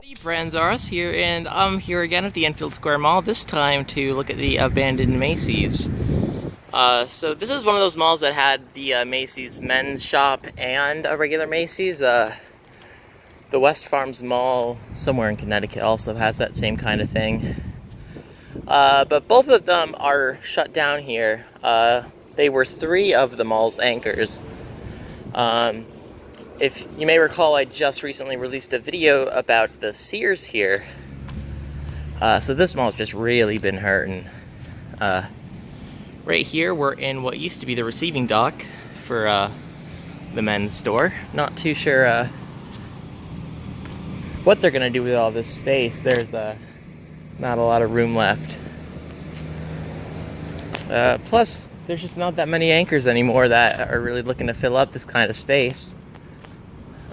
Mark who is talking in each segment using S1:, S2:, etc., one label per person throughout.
S1: Hey friends, Aris here, and I'm here again at the Enfield Square Mall, this time to look at the abandoned Macy's. So this is one of those malls that had the Macy's men's shop and a regular Macy's. The West Farms Mall somewhere in Connecticut also has that same kind of thing. But both of them are shut down here. They were three of the mall's anchors. If you may recall, I just recently released a video about the Sears here. So this mall's just really been hurting. Right here, we're in what used to be the receiving dock for the men's store. Not too sure what they're gonna do with all this space. There's not a lot of room left. Plus, there's just not that many anchors anymore that are really looking to fill up this kind of space.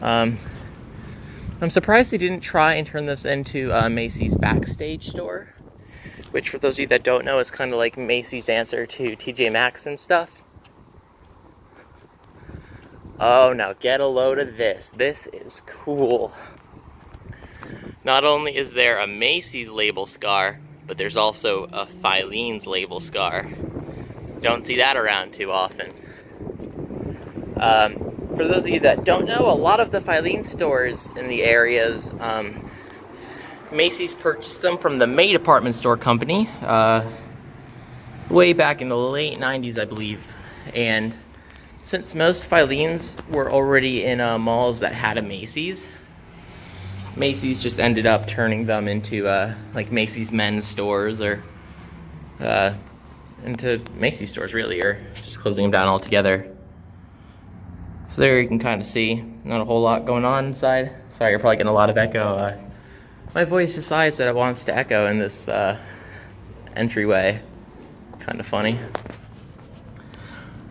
S1: I'm surprised they didn't try and turn this into Macy's backstage store, which for those of you that don't know is kind of like Macy's answer to TJ Maxx and stuff. Oh, now get a load of this. This is cool. Not only is there a Macy's label scar, but there's also a Filene's label scar. Don't see that around too often. For those of you that don't know, a lot of the Filene stores in the areas, Macy's purchased them from the May department store company way back in the late 90s, I believe. And since most Filene's were already in malls that had a Macy's, Macy's just ended up turning them into like Macy's men's stores or into Macy's stores, really, or just closing them down altogether. So there you can kind of see, not a whole lot going on inside. Sorry, you're probably getting a lot of echo. My voice decides that it wants to echo in this entryway. Kind of funny.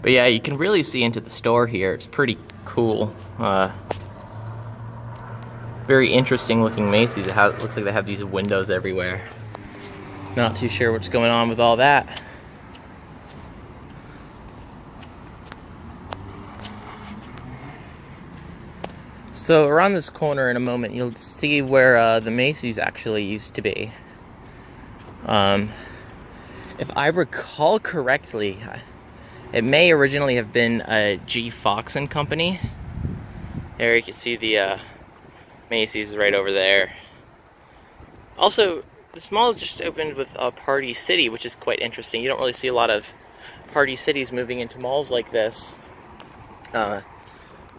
S1: But yeah, you can really see into the store here. It's pretty cool. Very interesting looking Macy's. It looks like they have these windows everywhere. Not too sure what's going on with all that. So around this corner in a moment, you'll see where the Macy's actually used to be. If I recall correctly, it may originally have been a G. Fox and Company. There you can see the Macy's right over there. Also, this mall just opened with Party City, which is quite interesting. You don't really see a lot of Party Cities moving into malls like this.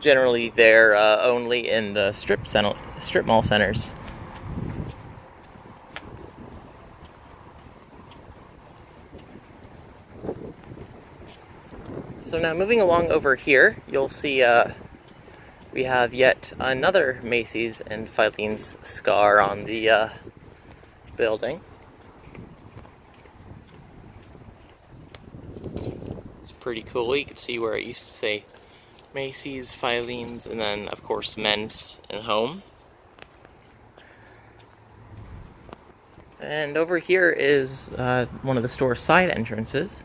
S1: Generally, they're only in the strip mall centers. So now moving along over here, you'll see we have yet another Macy's and Filene's scar on the building. It's pretty cool. You can see where it used to say Macy's, Filene's, and then of course men's and home. And over here is one of the store's side entrances.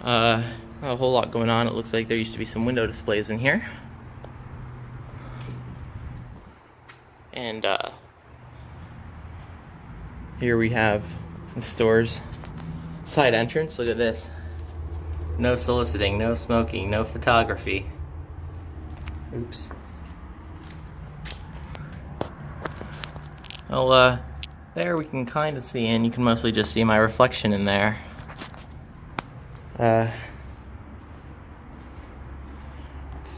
S1: Not a whole lot going on. It looks like there used to be some window displays in here. And here we have the store's side entrance. Look at this. No soliciting, no smoking, no photography. Oops. Well, there we can kind of see in. You can mostly just see my reflection in there. Let's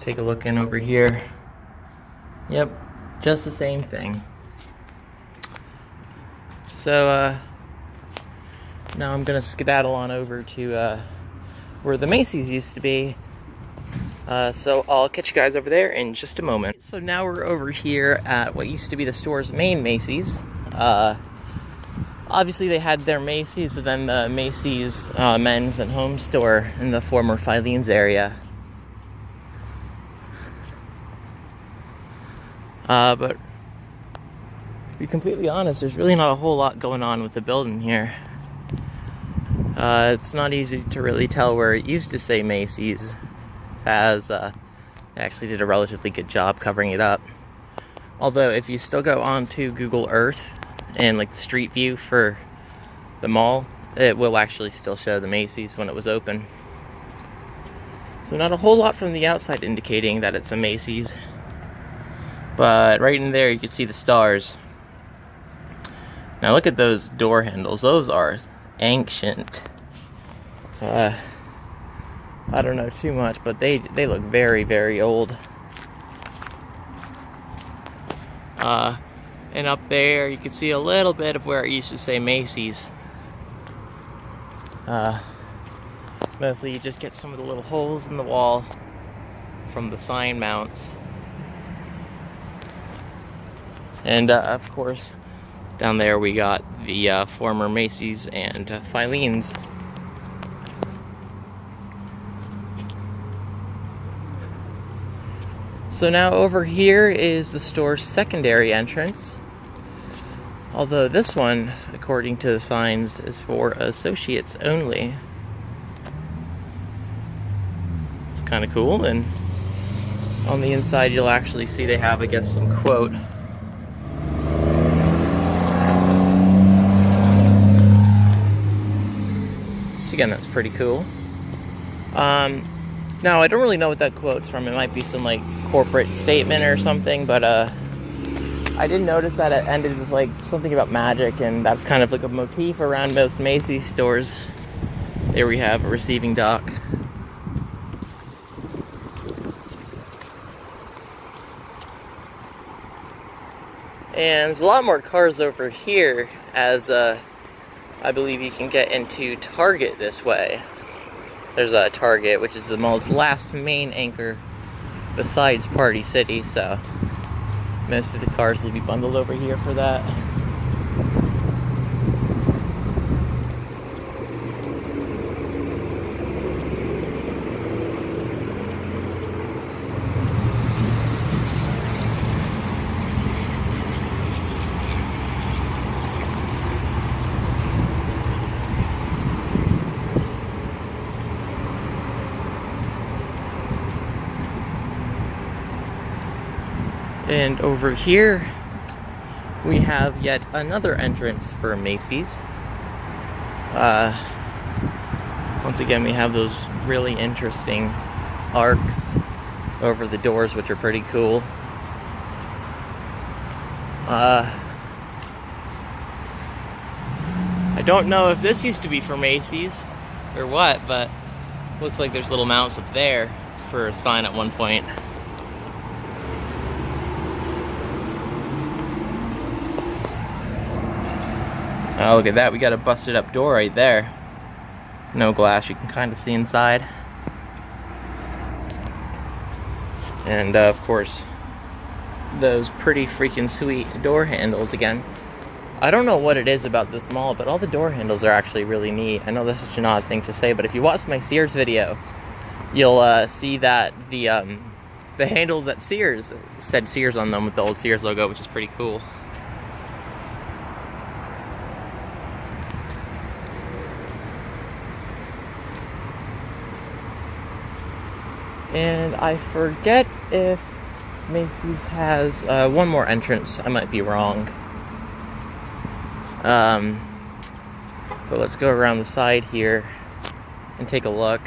S1: take a look in over here. Yep, just the same thing. So, now I'm gonna skedaddle on over to where the Macy's used to be. So I'll catch you guys over there in just a moment. So now we're over here at what used to be the store's main Macy's. Obviously they had their Macy's and then the Macy's men's and home store in the former Filene's area. But to be completely honest, there's really not a whole lot going on with the building here. It's not easy to really tell where it used to say Macy's, as they actually did a relatively good job covering it up. Although if you still go onto Google Earth and like the street view for the mall, it will actually still show the Macy's when it was open. So not a whole lot from the outside indicating that it's a Macy's. But right in there you can see the stars. Now look at those door handles. Those are ancient. I don't know too much, but they look very, very old. And up there you can see a little bit of where it used to say Macy's. Mostly you just get some of the little holes in the wall from the sign mounts. And of course, down there we got the former Macy's and Filene's. So now over here is the store's secondary entrance. Although this one, according to the signs, is for associates only. It's kind of cool, and on the inside you'll actually see they have, I guess, some quote. So again, that's pretty cool. Now, I don't really know what that quote's from. It might be some, like, corporate statement or something, but, I did notice that it ended with, like, something about magic, and that's kind of like a motif around most Macy's stores. There we have a receiving dock. And there's a lot more cars over here, as, I believe you can get into Target this way. There's a Target, which is the mall's last main anchor besides Party City, so most of the cars will be bundled over here for that. And over here, we have yet another entrance for Macy's. Once again, we have those really interesting arcs over the doors, which are pretty cool. I don't know if this used to be for Macy's or what, but looks like there's little mounts up there for a sign at one point. Oh, look at that, we got a busted up door right there. No glass, you can kind of see inside. And of course, those pretty freaking sweet door handles again. I don't know what it is about this mall, but all the door handles are actually really neat. I know this is an odd thing to say, but if you watched my Sears video, you'll see that the handles at Sears said Sears on them with the old Sears logo, which is pretty cool. And I forget if Macy's has one more entrance. I might be wrong. But let's go around the side here and take a look.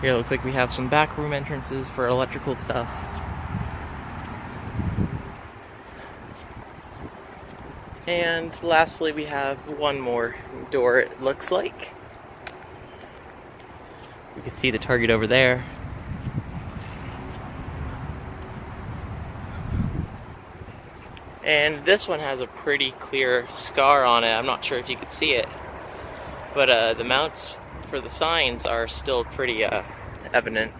S1: Here it looks like we have some back room entrances for electrical stuff. And lastly, we have one more door, it looks like. You can see the Target over there. And this one has a pretty clear scar on it. I'm not sure if you can see it. But the mounts for the signs are still pretty evident.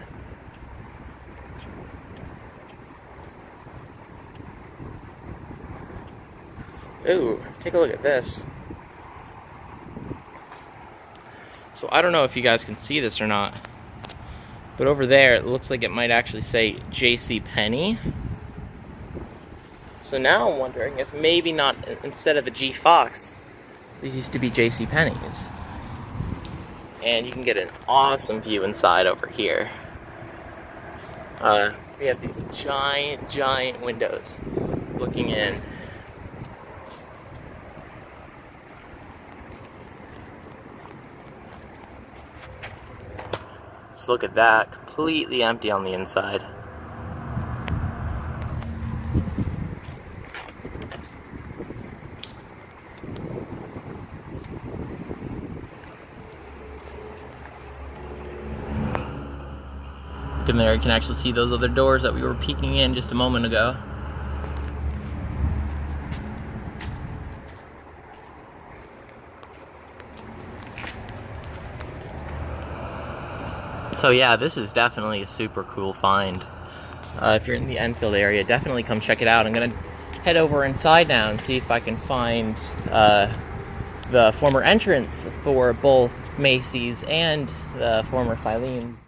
S1: Ooh, take a look at this. So I don't know if you guys can see this or not, but over there it looks like it might actually say JCPenney. So now I'm wondering if maybe not, instead of a G Fox, these used to be JCPenney's. And you can get an awesome view inside over here. We have these giant windows looking in. Just look at that, completely empty on the inside. Look in there, you can actually see those other doors that we were peeking in just a moment ago. So yeah, this is definitely a super cool find. If you're in the Enfield area, definitely come check it out. I'm gonna head over inside now and see if I can find the former entrance for both Macy's and the former Filene's.